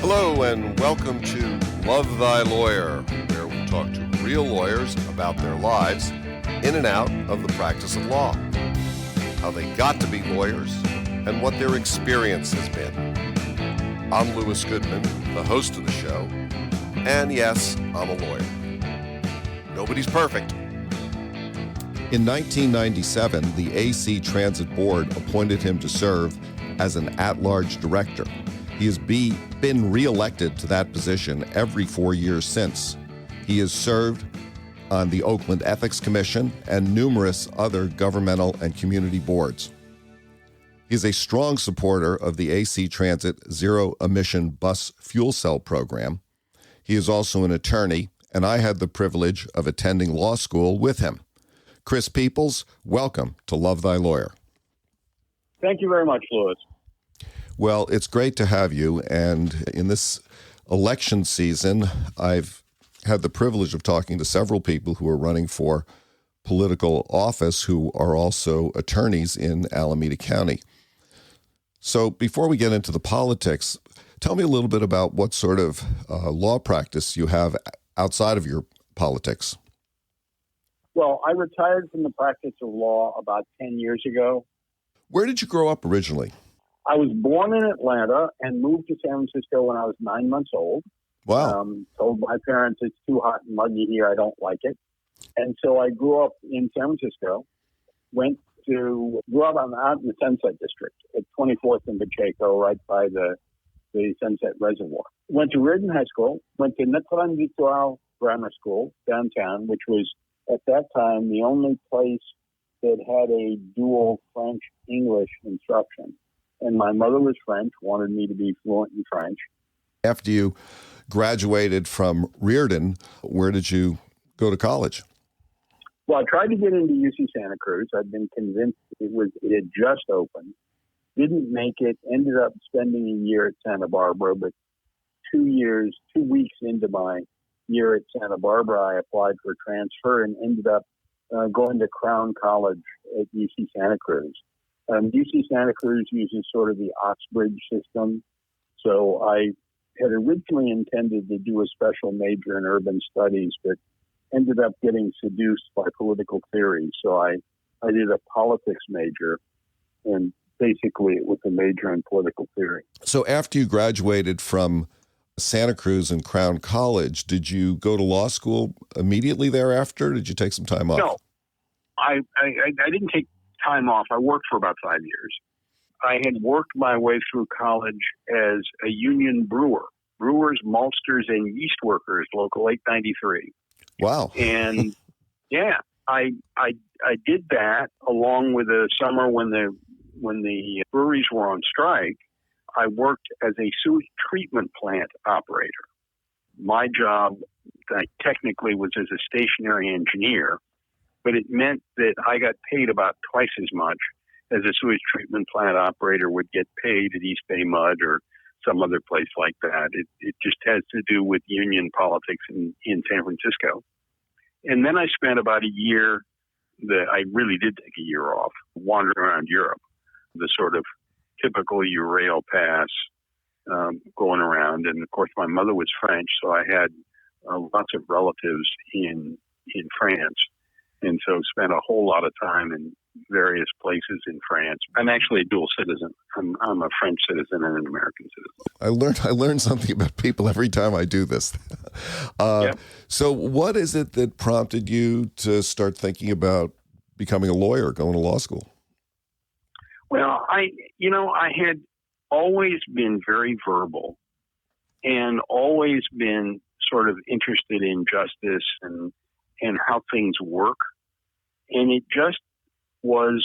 Hello and welcome to Love Thy Lawyer, where we talk to real lawyers about their lives in and out of the practice of law, how they got to be lawyers, and what their experience has been. I'm Louis Goodman, the host of the show, and yes, I'm a lawyer. Nobody's perfect. In 1997, the AC Transit Board appointed him to serve as an at-large director. He has been reelected to that position every 4 years since. He has served on the Oakland Ethics Commission and numerous other governmental and community boards. He is a strong supporter of the AC Transit zero-emission bus fuel cell program. He is also an attorney, and I had the privilege of attending law school with him. Chris Peeples, welcome to Love Thy Lawyer. Thank you very much, Louis. Well, it's great to have you, and in this election season, I've had the privilege of talking to several people who are running for political office who are also attorneys in Alameda County. So before we get into the politics, tell me a little bit about what sort of law practice you have outside of your politics. Well, I retired from the practice of law about 10 years ago. Where did you grow up originally? I was born in Atlanta and moved to San Francisco when I was 9 months old. Wow. Told my parents it's too hot and muggy here, I don't like it. And so I grew up in San Francisco, grew up out in the Sunset District at 24th and Pacheco, right by the Sunset Reservoir. Went to Reardon High School, went to Notre Victoire Grammar School downtown, which was at that time the only place that had a dual French-English instruction. And my mother was French, wanted me to be fluent in French. After you graduated from Reardon, where did you go to college? Well, I tried to get into UC Santa Cruz. I'd been convinced it had just opened. Didn't make it. Ended up spending a year at Santa Barbara, but 2 weeks into my year at Santa Barbara, I applied for transfer and ended up going to Crown College at UC Santa Cruz. UC Santa Cruz uses sort of the Oxbridge system. So I had originally intended to do a special major in urban studies, but ended up getting seduced by political theory. So I did a politics major, and basically it was a major in political theory. So after you graduated from Santa Cruz and Crown College, did you go to law school immediately thereafter? Did you take some time off? No, I didn't take time off. I worked for about 5 years. I had worked my way through college as a union brewer, brewers, maltsters, and yeast workers, Local 893. Wow. And yeah, I did that along with the summer when the breweries were on strike. I worked as a sewage treatment plant operator. My job technically was as a stationary engineer, but it meant that I got paid about twice as much as a sewage treatment plant operator would get paid at East Bay Mud or some other place like that. It just has to do with union politics in San Francisco. And then I spent about a year, I really did take a year off, wandering around Europe, the sort of typical Eurail pass going around. And of course, my mother was French, so I had lots of relatives in France. And so spent a whole lot of time in various places in France. I'm actually a dual citizen. I'm a French citizen and an American citizen. I learn something about people every time I do this. Yeah. So what is it that prompted you to start thinking about becoming a lawyer, going to law school? Well, I had always been very verbal and always been sort of interested in justice and how things work. And it just was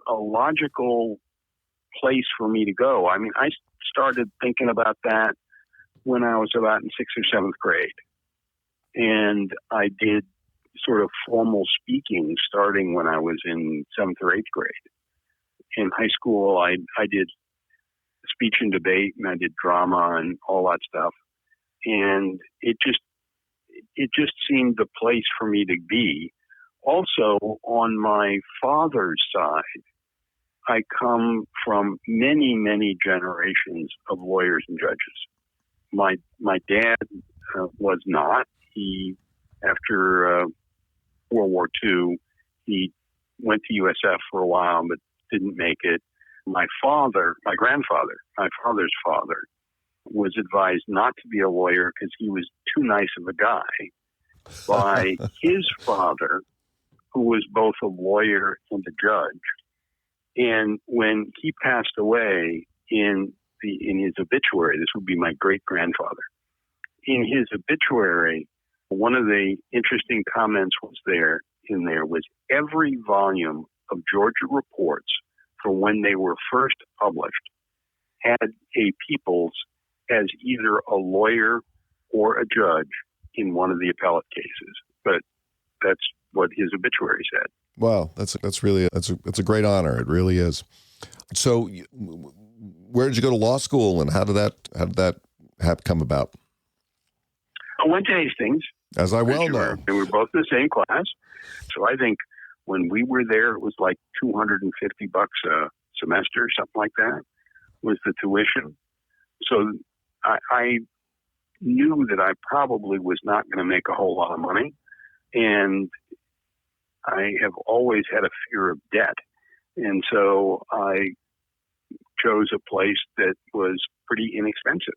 a logical place for me to go. I mean, I started thinking about that when I was about in 6th or 7th grade. And I did sort of formal speaking starting when I was in 7th or 8th grade. In high school, I did speech and debate, and I did drama and all that stuff. And it just seemed the place for me to be. Also, on my father's side, I come from many, many generations of lawyers and judges. My dad was not. He, after World War II, he went to USF for a while, but didn't make it. My father's father, was advised not to be a lawyer because he was too nice of a guy by his father, who was both a lawyer and a judge. And when he passed away, in his obituary, this would be my great-grandfather, in his obituary, one of the interesting comments was every volume of Georgia reports from when they were first published had a Peeples as either a lawyer or a judge in one of the appellate cases. But that's what his obituary said. Wow, that's a great honor. It really is. So, where did you go to law school, and how did that come about? I went to Hastings. As I well know. And we were both in the same class. So I think when we were there, it was like $250 a semester, something like that, was the tuition. So I knew that I probably was not going to make a whole lot of money. And I have always had a fear of debt. And so I chose a place that was pretty inexpensive.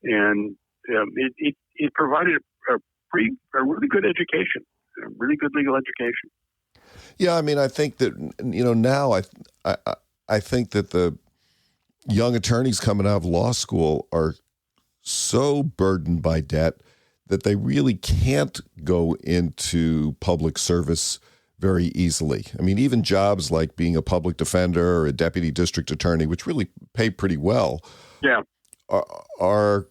And it provided a really good education, a really good legal education. Yeah, I mean, I think that, now I think that the young attorneys coming out of law school are so burdened by debt that they really can't go into public service very easily. I mean, even jobs like being a public defender or a deputy district attorney, which really pay pretty well, yeah, are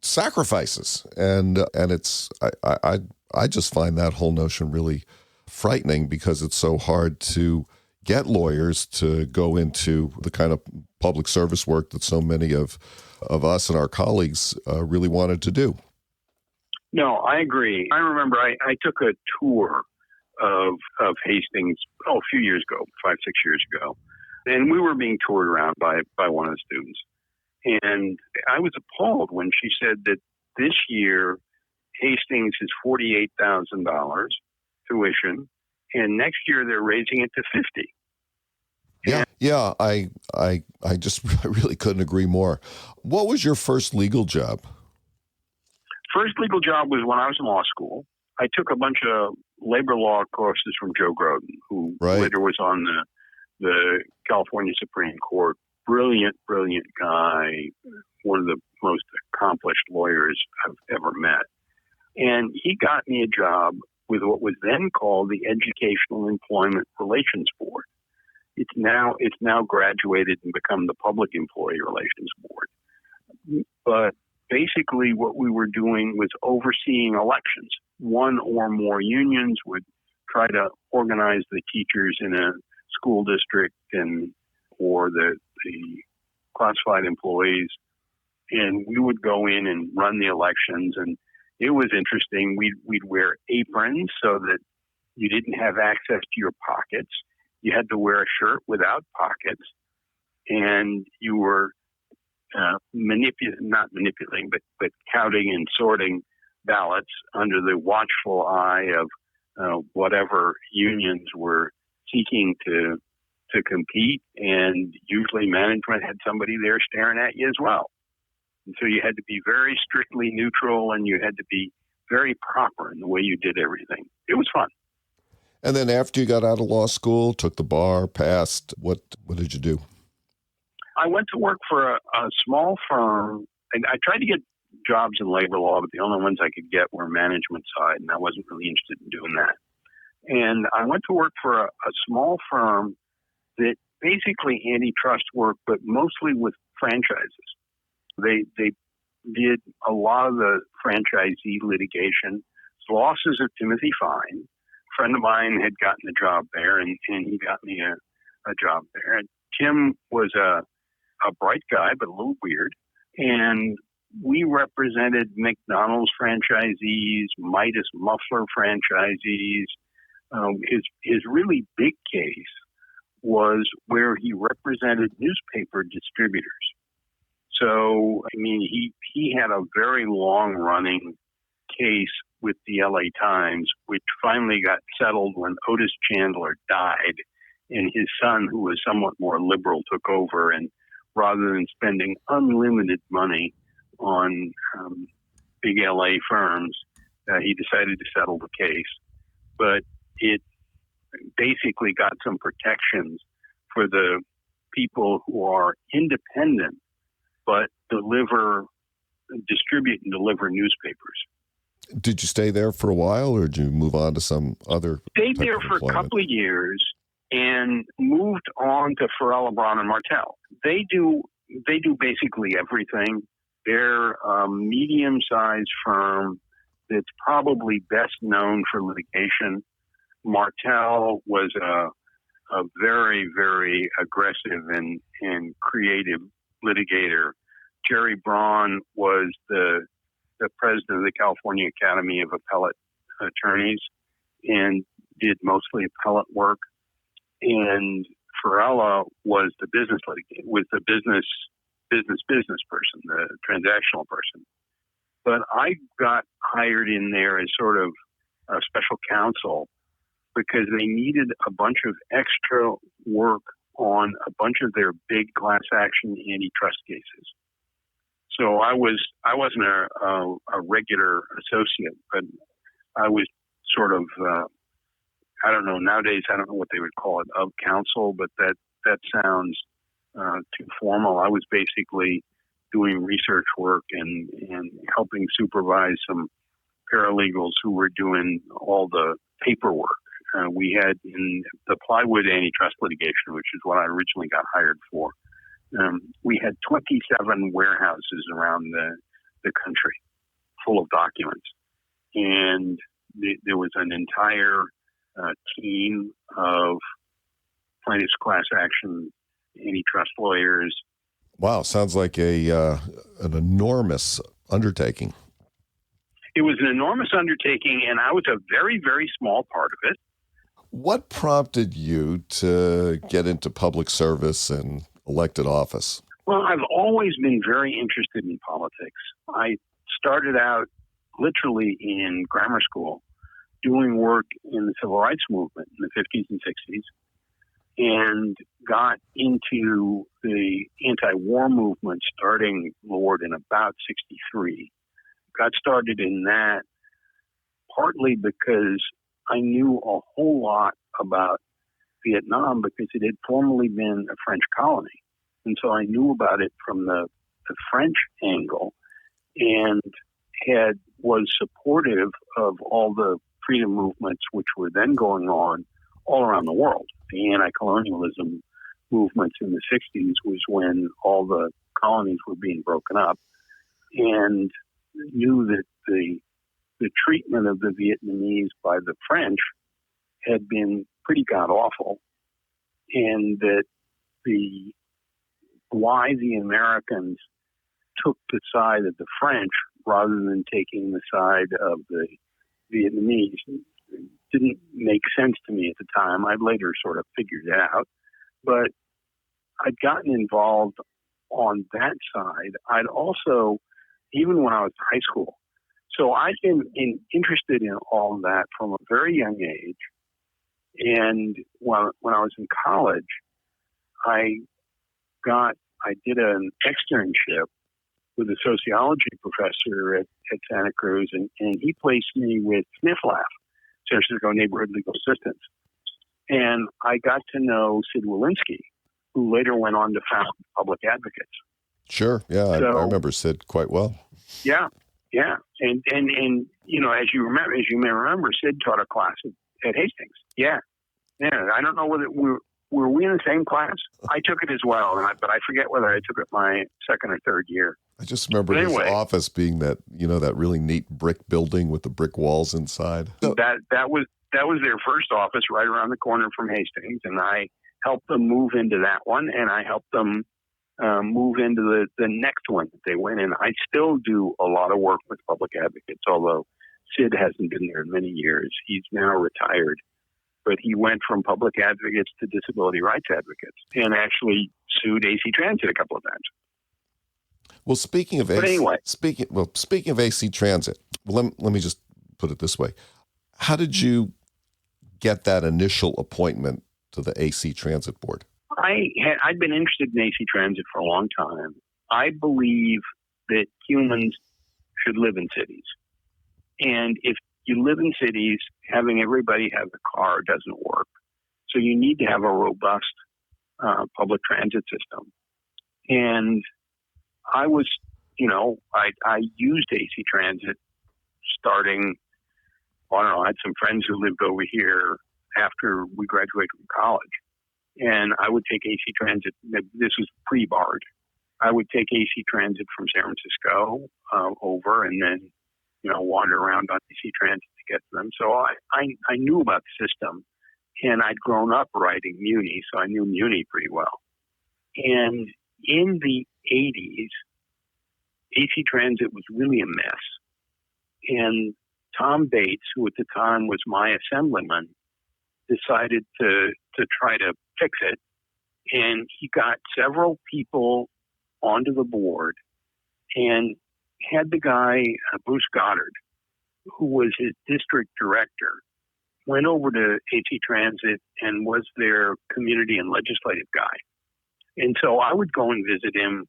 sacrifices. And it's I just find that whole notion really frightening because it's so hard to get lawyers to go into the kind of public service work that so many of us and our colleagues really wanted to do. No, I agree. I remember I took a tour of Hastings a few years ago, 5-6 years ago, and we were being toured around by one of the students. And I was appalled when she said that this year Hastings is $48,000 tuition, and next year they're raising it to $50,000. Yeah. I just really couldn't agree more. What was your first legal job? First legal job was when I was in law school. I took a bunch of labor law courses from Joe Groden, who later was on the California Supreme Court. Brilliant guy, one of the most accomplished lawyers I've ever met. And he got me a job with what was then called the Educational Employment Relations Board. It's now graduated and become the Public Employee Relations Board. But basically what we were doing was overseeing elections. One or more unions would try to organize the teachers in a school district or the classified employees, and we would go in and run the elections. And it was interesting. We'd wear aprons so that you didn't have access to your pockets. You had to wear a shirt without pockets, and you were not manipulating, but counting and sorting ballots under the watchful eye of whatever unions were seeking to compete, and usually management had somebody there staring at you as well. And so you had to be very strictly neutral, and you had to be very proper in the way you did everything. It was fun. And then after you got out of law school, took the bar, passed, what did you do? I went to work for a small firm, and I tried to get jobs in labor law, but the only ones I could get were management side, and I wasn't really interested in doing that. And I went to work for a small firm that basically antitrust work, but mostly with franchises. They did a lot of the franchisee litigation. Losses of Timothy Fine. A friend of mine had gotten a job there, and he got me a job there. And Tim was a bright guy, but a little weird. And we represented McDonald's franchisees, Midas Muffler franchisees. His really big case was where he represented newspaper distributors. So, I mean, he had a very long-running case with the LA Times, which finally got settled when Otis Chandler died, and his son, who was somewhat more liberal, took over, and rather than spending unlimited money on big LA firms, he decided to settle the case. But it basically got some protections for the people who are independent but distribute and deliver newspapers. Did you stay there for a while, or did you move on to some other? Stayed there for a couple of years and moved on to Farrell, LeBron, and Martel. They do basically everything. They're a medium-sized firm that's probably best known for litigation. Martel was a very, very aggressive and creative litigator. Jerry Braun was the president of the California Academy of Appellate Attorneys and did mostly appellate work. And Farella was the business litigator, was the business person, the transactional person. But I got hired in there as sort of a special counsel because they needed a bunch of extra work on a bunch of their big class action antitrust cases. So I wasn't a regular associate, but I was sort of I don't know, nowadays I don't know what they would call it, of counsel, but that sounds too formal. I was basically doing research work and helping supervise some paralegals who were doing all the paperwork. We had in the plywood antitrust litigation, which is what I originally got hired for, we had 27 warehouses around the country full of documents. And there was an entire team of plaintiffs' class action antitrust lawyers. Wow, sounds like an enormous undertaking. It was an enormous undertaking, and I was a very, very small part of it. What prompted you to get into public service and elected office? Well, I've always been very interested in politics. I started out literally in grammar school doing work in the civil rights movement in the 50s and 60s and got into the anti-war movement starting, Lord, in about 63. Got started in that partly because I knew a whole lot about Vietnam because it had formerly been a French colony. And so I knew about it from the French angle and was supportive of all the freedom movements which were then going on all around the world. The anti-colonialism movements in the 60s was when all the colonies were being broken up, and knew that the treatment of the Vietnamese by the French had been pretty god-awful, and that why the Americans took the side of the French rather than taking the side of the Vietnamese didn't make sense to me at the time. I later sort of figured it out, but I'd gotten involved on that side. I'd also, even when I was in high school, so I'd been interested in all of that from a very young age. And when I was in college, I did an externship with a sociology professor at Santa Cruz, and he placed me with SNFLAF, San Francisco Neighborhood Legal Assistance. And I got to know Sid Walensky, who later went on to found Public Advocates. Sure, yeah, I remember Sid quite well. Yeah. And you know, as you may remember, Sid taught a class at Hastings. Yeah. I don't know whether were we in the same class? I took it as well, but I forget whether I took it my second or third year. I just remember his office being that really neat brick building with the brick walls inside. That was their first office right around the corner from Hastings, and I helped them move into that one, and I helped them move into the next one that they went in. I still do a lot of work with Public Advocates, although Sid hasn't been there in many years. He's now retired. But he went from Public Advocates to Disability Rights Advocates and actually sued AC Transit a couple of times. Well, speaking of But AC, anyway, speaking of AC Transit, let me just put it this way: how did you get that initial appointment to the AC Transit Board? I'd been interested in AC Transit for a long time. I believe that humans should live in cities, and if you live in cities, having everybody have a car doesn't work. So you need to have a robust public transit system. And I was, I used AC Transit starting, I don't know, I had some friends who lived over here after we graduated from college. And I would take AC Transit, this was pre-BART. I would take AC Transit from San Francisco over and then, wander around on AC Transit to get to them. So I knew about the system, and I'd grown up riding Muni, so I knew Muni pretty well. And in the 80s, AC Transit was really a mess. And Tom Bates, who at the time was my assemblyman, decided to try to fix it. And he got several people onto the board and had the guy, Bruce Goddard, who was his district director, went over to AC Transit and was their community and legislative guy. And so I would go and visit him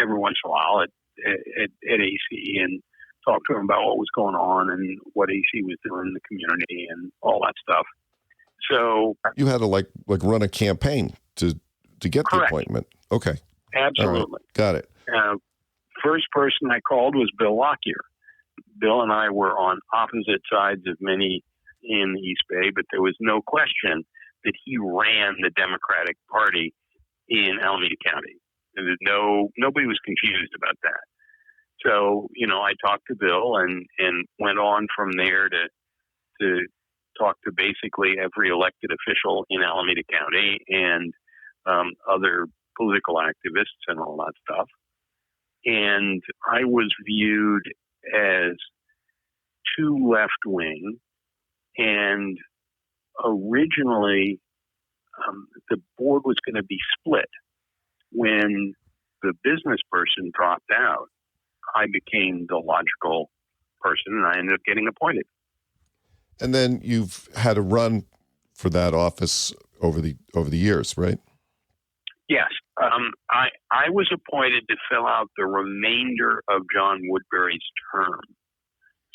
every once in a while at AC and talk to him about what was going on and what AC was doing in the community and all that stuff. So you had to like run a campaign to get the appointment. Okay. Absolutely. Right. Got it. First person I called was Bill Lockyer. Bill and I were on opposite sides of many in the East Bay, but there was no question that he ran the Democratic Party in Alameda County. Nobody was confused about that. So, I talked to Bill and went on from there to talk to basically every elected official in Alameda County and other political activists and all that stuff. And I was viewed as too left-wing, and originally the board was going to be split. When the business person dropped out, I became the logical person, and I ended up getting appointed. And then you've had a run for that office over the years, right? Yes. I was appointed to fill out the remainder of John Woodbury's term.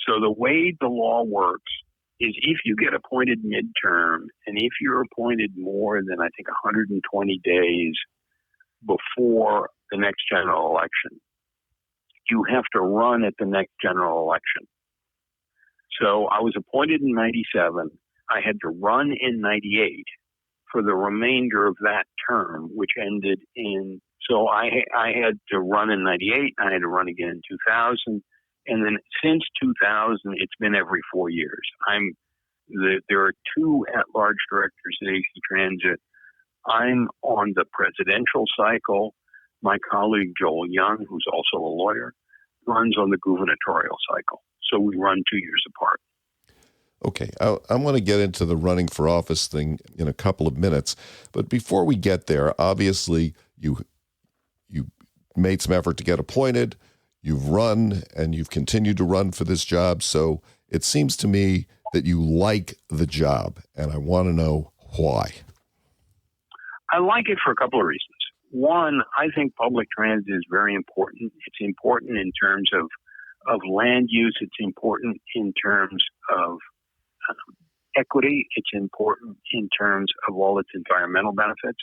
So the way the law works is if you get appointed midterm, and if you're appointed more than, I think, 120 days before the next general election, you have to run at the next general election. So I was appointed in 97. I had to run in 98 for the remainder of that term, which ended in, so I had to run in 98. I had to run again in 2000. And then since 2000, it's been every 4 years. There are two at-large directors at AC Transit. I'm on the presidential cycle. My colleague Joel Young, who's also a lawyer, runs on the gubernatorial cycle. So we run 2 years apart. Okay, I want to get into the running for office thing in a couple of minutes. But before we get there, obviously you made some effort to get appointed. You've run and you've continued to run for this job. So it seems to me that you like the job, and I want to know why. I like it for a couple of reasons. One, I think public transit is very important. It's important in terms of land use. It's important in terms of equity. It's important in terms of all its environmental benefits.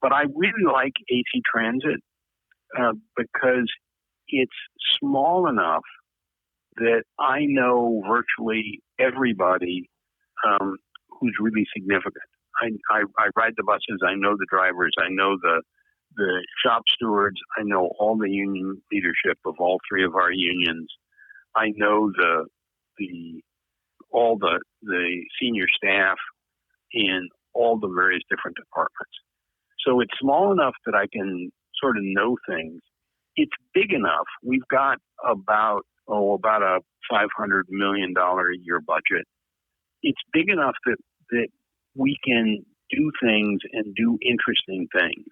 But I really like AC Transit because it's small enough that I know virtually everybody who's really significant. I ride the buses. I know the drivers. I know the shop stewards. I know all the union leadership of all three of our unions. I know all the senior staff in all the various different departments. So it's small enough that I can sort of know things. It's big enough. We've got about a $500 million a year budget. It's big enough that we can do things and do interesting things.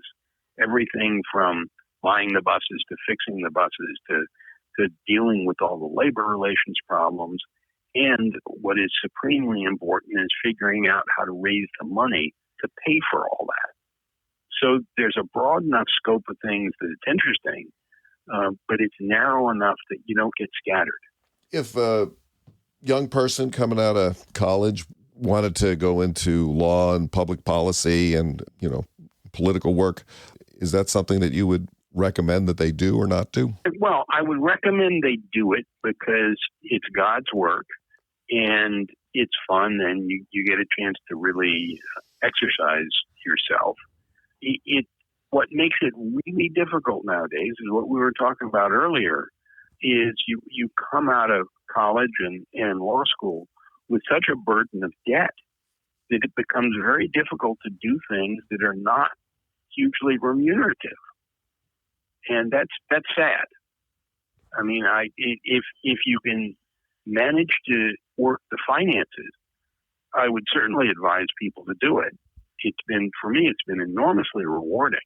Everything from buying the buses to fixing the buses to dealing with all the labor relations problems. And what is supremely important is figuring out how to raise the money to pay for all that. So there's a broad enough scope of things that it's interesting, but it's narrow enough that you don't get scattered. If a young person coming out of college wanted to go into law and public policy and, political work, is that something that you would recommend that they do or not do? Well, I would recommend they do it because it's God's work and it's fun and you get a chance to really exercise yourself. What makes it really difficult nowadays is what we were talking about earlier, is you come out of college and law school with such a burden of debt that it becomes very difficult to do things that are not hugely remunerative. And that's sad. I mean, if you can manage to work the finances, I would certainly advise people to do it. For me, it's been enormously rewarding.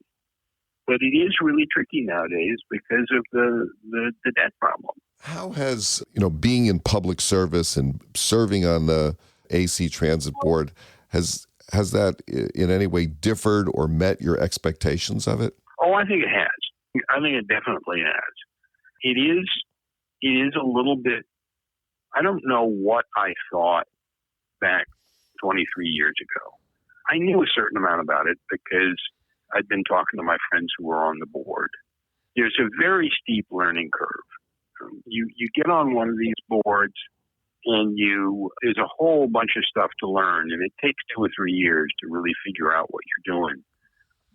But it is really tricky nowadays because of the debt problem. How has, being in public service and serving on the AC Transit Board, has that in any way differed or met your expectations of it? Oh, I think it has. I think it definitely has. It is a little bit, I don't know what I thought back 23 years ago. I knew a certain amount about it because I'd been talking to my friends who were on the board. There's a very steep learning curve. You get on one of these boards and there's a whole bunch of stuff to learn, and it takes 2 or 3 years to really figure out what you're doing.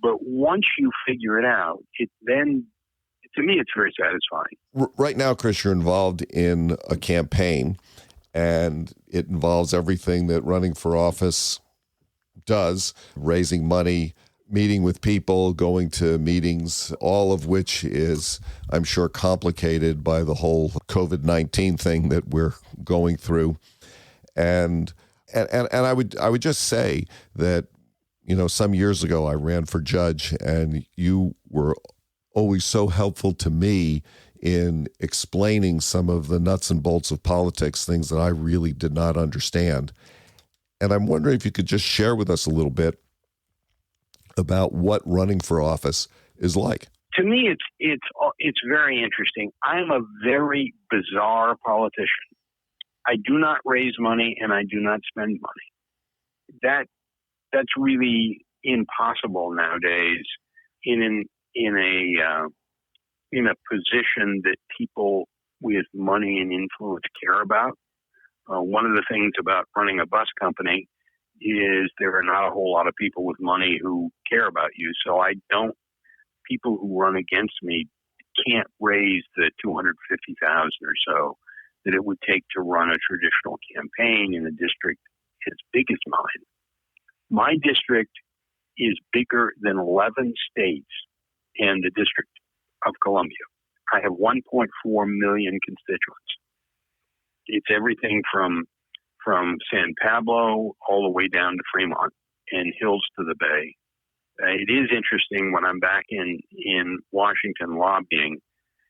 But once you figure it out, to me, it's very satisfying. Right now, Chris, you're involved in a campaign, and it involves everything that running for office does, raising money, meeting with people, going to meetings, all of which is, I'm sure, complicated by the whole COVID-19 thing that we're going through. And I would just say that, some years ago I ran for judge, and you were always so helpful to me in explaining some of the nuts and bolts of politics, things that I really did not understand. And I'm wondering if you could just share with us a little bit about what running for office is like. To me, it's very interesting. I'm a very bizarre politician. I do not raise money and I do not spend money. That's really impossible nowadays in a position that people with money and influence care about. One of the things about running a bus company is there are not a whole lot of people with money who care about you. So people who run against me can't raise the $250,000 or so that it would take to run a traditional campaign in a district as big as mine. My district is bigger than 11 states and the District of Columbia. I have 1.4 million constituents. It's everything from San Pablo all the way down to Fremont and hills to the Bay. It is interesting when I'm back in Washington lobbying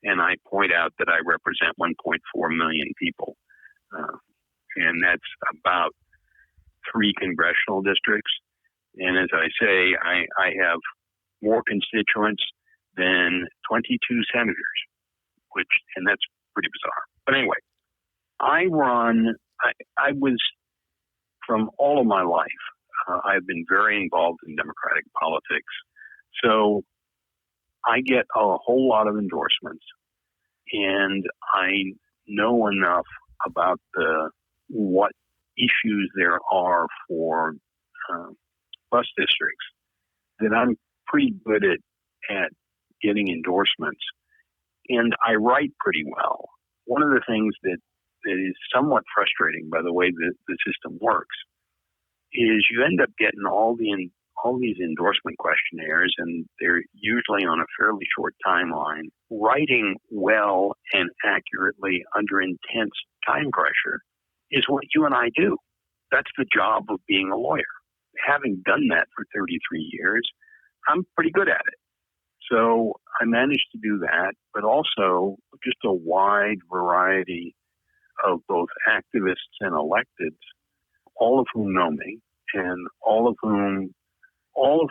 and I point out that I represent 1.4 million people. And that's about 3 congressional districts. And as I say, I have more constituents than 22 senators, and that's pretty bizarre. But anyway, I was, from all of my life, I've been very involved in Democratic politics. So I get a whole lot of endorsements, and I know enough about what issues there are for bus districts that I'm pretty good at getting endorsements. And I write pretty well. One of the things that is somewhat frustrating by the way that the system works is you end up getting all these endorsement questionnaires, and they're usually on a fairly short timeline. Writing well and accurately under intense time pressure is what you and I do. That's the job of being a lawyer. Having done that for 33 years, I'm pretty good at it. So I managed to do that, but also just a wide variety of both activists and electeds, all of whom know me, and all of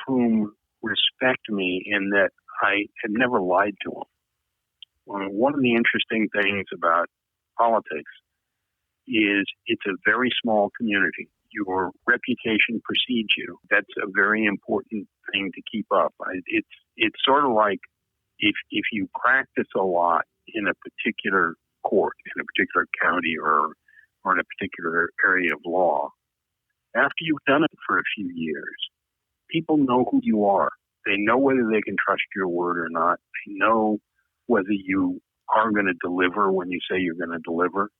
whom respect me in that I had never lied to them. One of the interesting things about politics is it's a very small community. Your reputation precedes you. That's a very important thing to keep up. It's sort of like if you practice a lot in a particular court, in a particular county, or in a particular area of law, after you've done it for a few years, people know who you are. They know whether they can trust your word or not. They know whether you are going to deliver when you say you're going to deliver.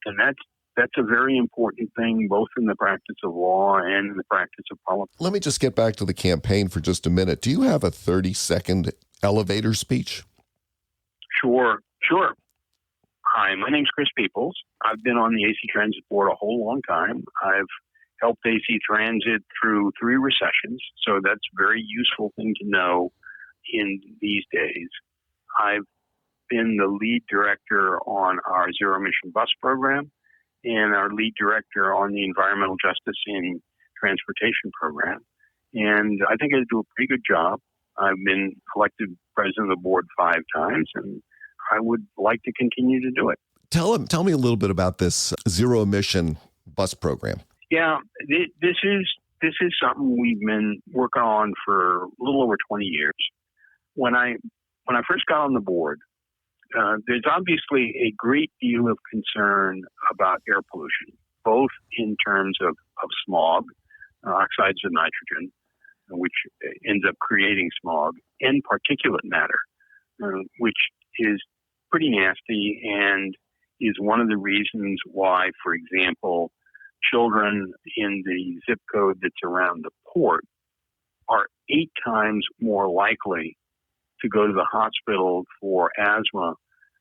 And that's a very important thing, both in the practice of law and in the practice of politics. Let me just get back to the campaign for just a minute. Do you have a 30-second elevator speech? Sure. Hi, my name's Chris Peeples. I've been on the AC Transit Board a whole long time. I've helped AC Transit through 3 recessions, so that's a very useful thing to know in these days. I've been the lead director on our zero emission bus program and our lead director on the environmental justice in transportation program. And I think I do a pretty good job. I've been elected president of the board 5 times, and I would like to continue to do it. Tell me a little bit about this zero emission bus program. Yeah, this is something we've been working on for a little over 20 years. When I first got on the board, there's obviously a great deal of concern about air pollution, both in terms of smog, oxides of nitrogen, which ends up creating smog, and particulate matter, which is pretty nasty and is one of the reasons why, for example, children in the zip code that's around the port are 8 times more likely to go to the hospital for asthma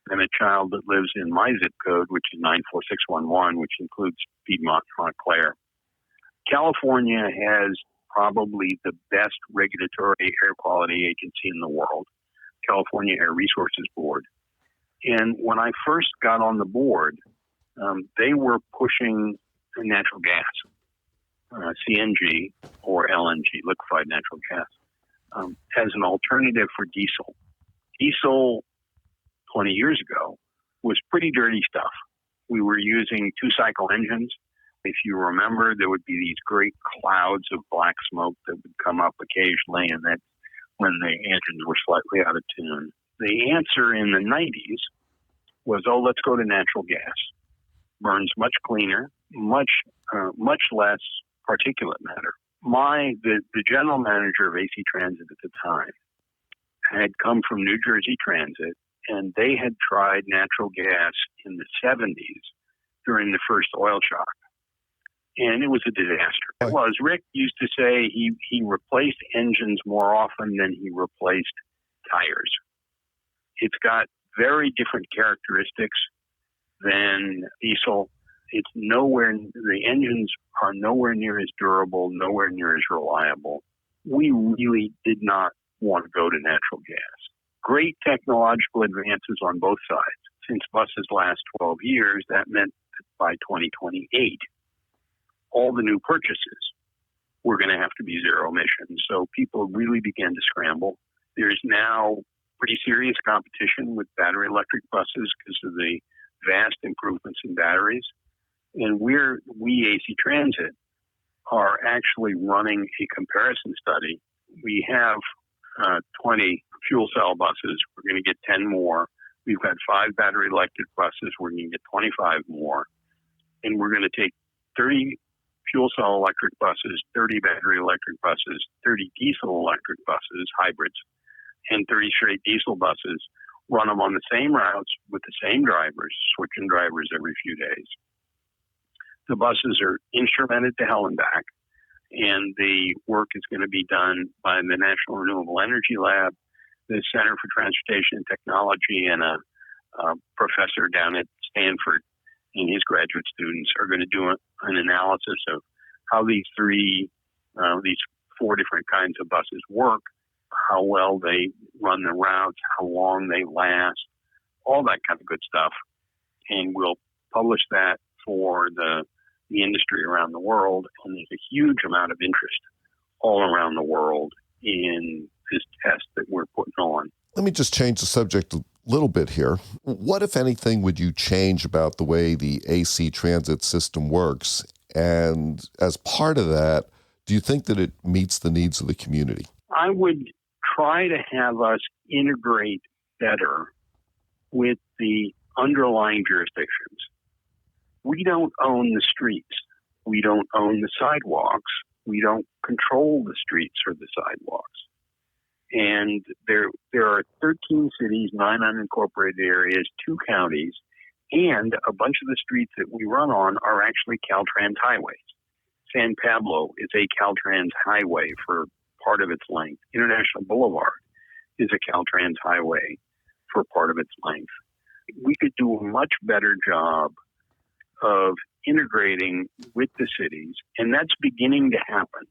than a child that lives in my zip code, which is 94611, which includes Piedmont and Montclair. California has probably the best regulatory air quality agency in the world, California Air Resources Board. And when I first got on the board, they were pushing natural gas, CNG or LNG, liquefied natural gas, as an alternative for diesel. Diesel 20 years ago was pretty dirty stuff. We were using 2-cycle engines. If you remember, there would be these great clouds of black smoke that would come up occasionally, and that's when the engines were slightly out of tune. The answer in the 90s was, let's go to natural gas. Burns much cleaner, much less particulate matter. The general manager of AC Transit at the time had come from New Jersey Transit, and they had tried natural gas in the 70s during the first oil shock. And it was a disaster. It was. Rick used to say he replaced engines more often than he replaced tires. It's got very different characteristics than diesel. The engines are nowhere near as durable, nowhere near as reliable. We really did not want to go to natural gas. Great technological advances on both sides. Since buses last 12 years, that meant that by 2028, all the new purchases were going to have to be zero emission. So people really began to scramble. There's now pretty serious competition with battery electric buses because of the vast improvements in batteries. And we, AC Transit, are actually running a comparison study. We have 20 fuel cell buses. We're going to get 10 more. We've got 5 battery electric buses. We're going to get 25 more. And we're going to take 30 fuel cell electric buses, 30 battery electric buses, 30 diesel electric buses, hybrids, and 30 straight diesel buses, run them on the same routes with the same drivers, switching drivers every few days. The buses are instrumented to hell and back, and the work is going to be done by the National Renewable Energy Lab, the Center for Transportation and Technology, and a professor down at Stanford and his graduate students are going to do an analysis of how these 4 different kinds of buses work, how well they run the routes, how long they last, all that kind of good stuff. And we'll publish that for the industry around the world. And there's a huge amount of interest all around the world in this test that we're putting on. Let me just change the subject a little bit here. What, if anything, would you change about the way the AC transit system works? And as part of that, do you think that it meets the needs of the community? I would try to have us integrate better with the underlying jurisdictions. We don't own the streets. We don't own the sidewalks. We don't control the streets or the sidewalks. And there are 13 cities, 9 unincorporated areas, 2 counties, and a bunch of the streets that we run on are actually Caltrans highways. San Pablo is a Caltrans highway for part of its length. International Boulevard is a Caltrans highway for part of its length. We could do a much better job of integrating with the cities, and that's beginning to happen.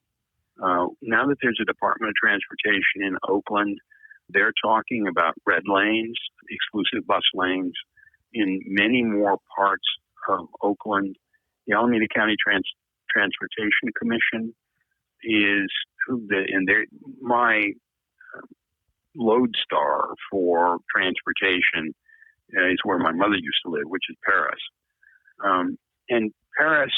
Now that there's a Department of Transportation in Oakland, they're talking about red lanes, exclusive bus lanes in many more parts of Oakland. The Alameda County Transportation Commission is my lodestar for transportation is where my mother used to live, which is Paris. And Paris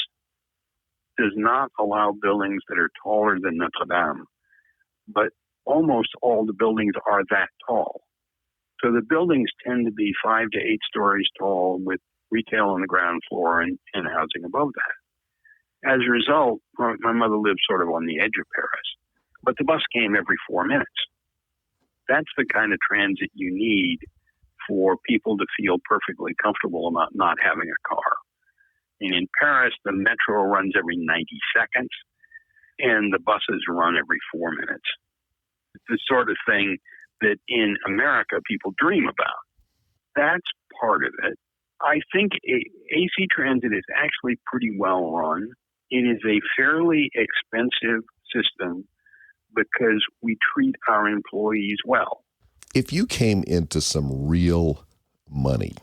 does not allow buildings that are taller than Notre Dame, but almost all the buildings are that tall. So the buildings tend to be 5 to 8 stories tall with retail on the ground floor and housing above that. As a result, my mother lived sort of on the edge of Paris, but the bus came every 4 minutes. That's the kind of transit you need for people to feel perfectly comfortable about not having a car. And in Paris, the metro runs every 90 seconds, and the buses run every 4 minutes. It's the sort of thing that in America people dream about. That's part of it. I think AC Transit is actually pretty well run. It is a fairly expensive system because we treat our employees well. If you came into some real money,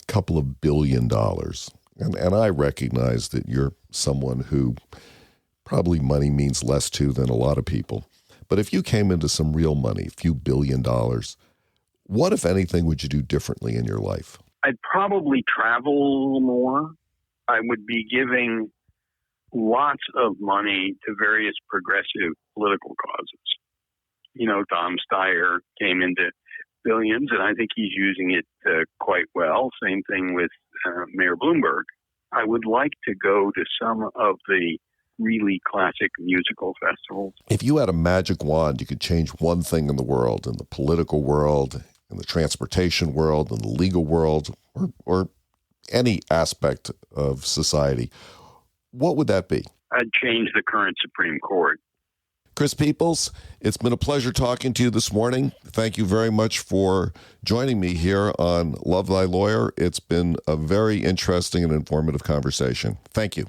a couple of $1 billion, and I recognize that you're someone who probably money means less to than a lot of people, but if you came into some real money, a few $1 billion, what, if anything, would you do differently in your life? I'd probably travel a little more. I would be giving lots of money to various progressive political causes. You know, Tom Steyer came into billions, and I think he's using it quite well. Same thing with Mayor Bloomberg. I would like to go to some of the really classic musical festivals. If you had a magic wand, you could change one thing in the world, in the political world, in the transportation world, in the legal world, or any aspect of society, what would that be? I'd change the current Supreme Court. Chris Peeples, it's been a pleasure talking to you this morning. Thank you very much for joining me here on Love Thy Lawyer. It's been a very interesting and informative conversation. Thank you.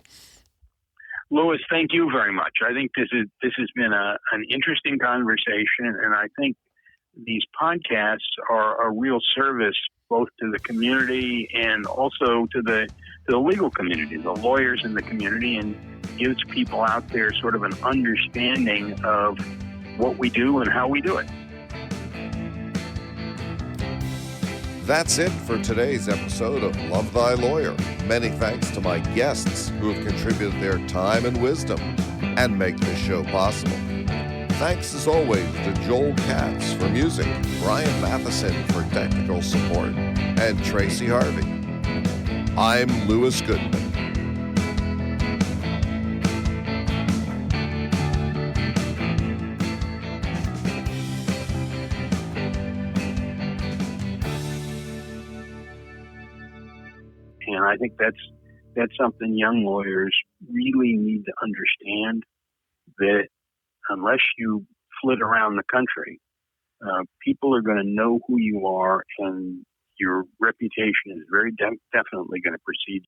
Louis, thank you very much. I think this has been an interesting conversation, and I think these podcasts are a real service both to the community and also to the legal community, the lawyers in the community, and gives people out there sort of an understanding of what we do and how we do it. That's it for today's episode of Love Thy Lawyer. Many thanks to my guests who have contributed their time and wisdom and make this show possible. Thanks as always to Joel Katz for music, Brian Matheson for technical support, and Tracy Harvey. I'm Louis Goodman. And I think that's something young lawyers really need to understand, that unless you flit around the country, people are going to know who you are, and your reputation is very definitely going to precede